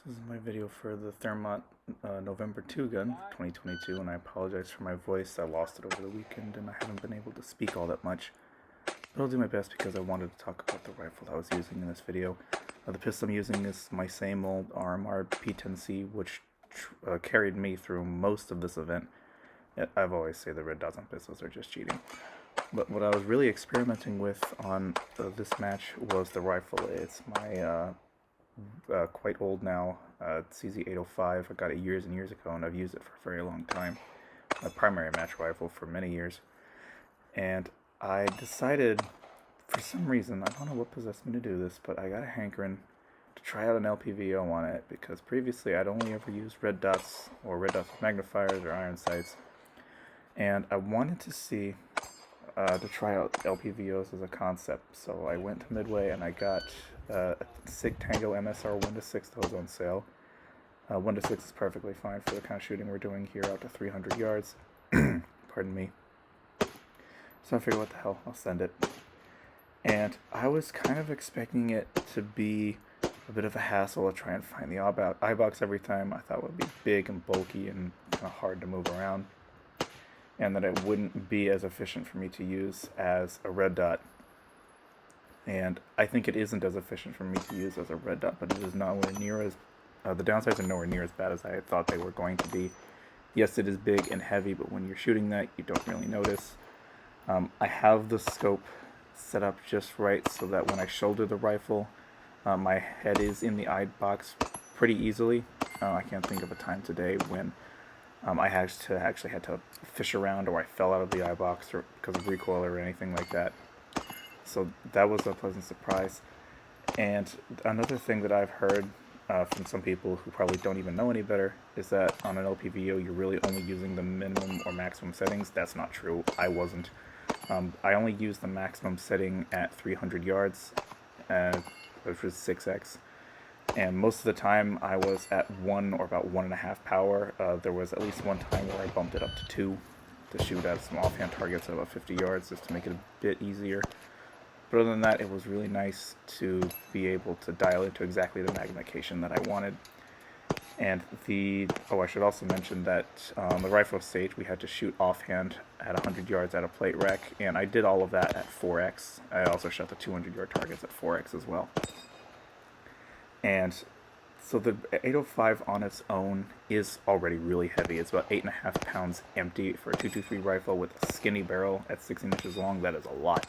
This is my video for the Thurmont November 2 gun, 2022, and I apologize for my voice. I lost it over the weekend and I haven't been able to speak all that much. But I'll do my best because I wanted to talk about the rifle I was using in this video. The pistol I'm using is my same old RMR P10C, which carried me through most of this event. I've always say the red dots on pistols are just cheating. But what I was really experimenting with on this match was the rifle. It's my quite old now. CZ805. I got it years and years ago, and I've used it for a very long time. My primary match rifle for many years. And I decided, for some reason, I don't know what possessed me to do this, but I got a hankering to try out an LPVO on it, because previously I'd only ever used red dots, or red dots with magnifiers, or iron sights. And I wanted to see, to try out LPVOs as a concept. So I went to Midway and I got a SIG Tango MSR 1-6 that was on sale. 1-6 is perfectly fine for the kind of shooting we're doing here, out to 300 yards. Pardon me. So I figured, what the hell, I'll send it. And I was kind of expecting it to be a bit of a hassle to try and find the eye box every time. I thought it would be big and bulky and kind of hard to move around, and that it wouldn't be as efficient for me to use as a red dot. And I think it isn't as efficient for me to use as a red dot, but it is nowhere near as, the downsides are nowhere near as bad as I thought they were going to be. Yes, it is big and heavy, but when you're shooting that, you don't really notice. I have the scope set up just right so that when I shoulder the rifle, my head is in the eye box pretty easily. I can't think of a time today when I actually had to fish around, or I fell out of the eye box or because of recoil or anything like that. So that was a pleasant surprise. And another thing that I've heard from some people who probably don't even know any better is that on an LPVO you're really only using the minimum or maximum settings. That's not true. I wasn't. I only used the maximum setting at 300 yards, which was 6x. And most of the time I was at 1 or about 1.5 power. There was at least one time where I bumped it up to 2 to shoot at some offhand targets at about 50 yards just to make it a bit easier. But other than that, it was really nice to be able to dial into exactly the magnification that I wanted. And I should also mention that on the rifle stage, we had to shoot offhand at 100 yards at a plate rec, and I did all of that at 4x. I also shot the 200-yard targets at 4x as well. And so the 805 on its own is already really heavy. It's about 8.5 pounds empty for a 223 rifle with a skinny barrel at 16 inches long. That is a lot.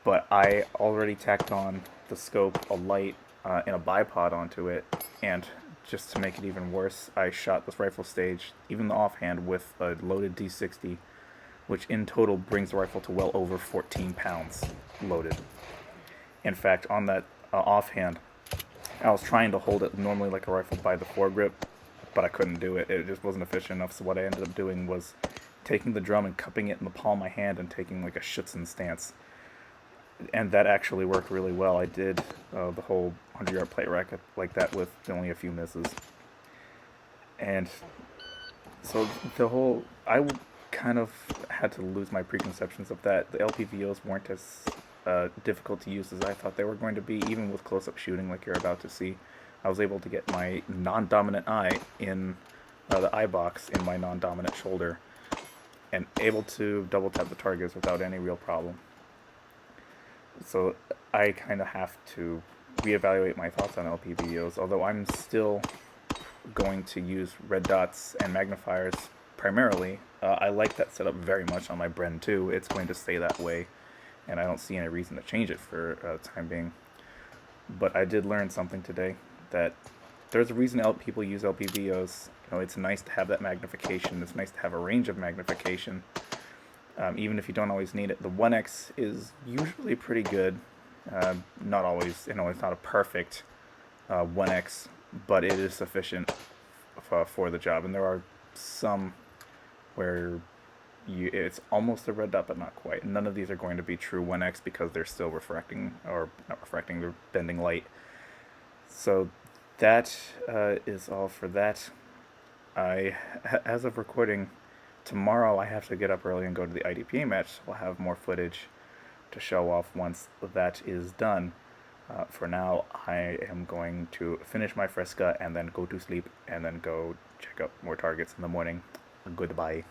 But I already tacked on the scope, a light, and a bipod onto it, and just to make it even worse, I shot this rifle stage, even the offhand, with a loaded D60, which in total brings the rifle to well over 14 pounds loaded. In fact, on that offhand, I was trying to hold it normally like a rifle by the foregrip, but I couldn't do it. It just wasn't efficient enough, so what I ended up doing was taking the drum and cupping it in the palm of my hand and taking like a Schützen stance. And that actually worked really well. I did the whole 100-yard plate rack like that with only a few misses. And so I kind of had to lose my preconceptions of that. The LPVOs weren't as difficult to use as I thought they were going to be, even with close-up shooting like you're about to see. I was able to get my non-dominant eye in the eye box in my non-dominant shoulder, and able to double tap the targets without any real problem. So I kind of have to reevaluate my thoughts on LPVOs, although I'm still going to use red dots and magnifiers primarily. I like that setup very much on my Bren 2. It's going to stay that way, and I don't see any reason to change it for the time being. But I did learn something today, that there's a reason people use LPVOs. It's nice to have that magnification. It's nice to have a range of magnification. Even if you don't always need it. The 1x is usually pretty good. Not always, it's not a perfect 1x, but it is sufficient for the job. And there are some where it's almost a red dot, but not quite. None of these are going to be true 1x because they're still refracting, or not refracting, they're bending light. So that is all for that. As of recording, tomorrow I have to get up early and go to the IDPA match. So we'll have more footage to show off once that is done. For now, I am going to finish my Fresca and then go to sleep and then go check out more targets in the morning. Goodbye.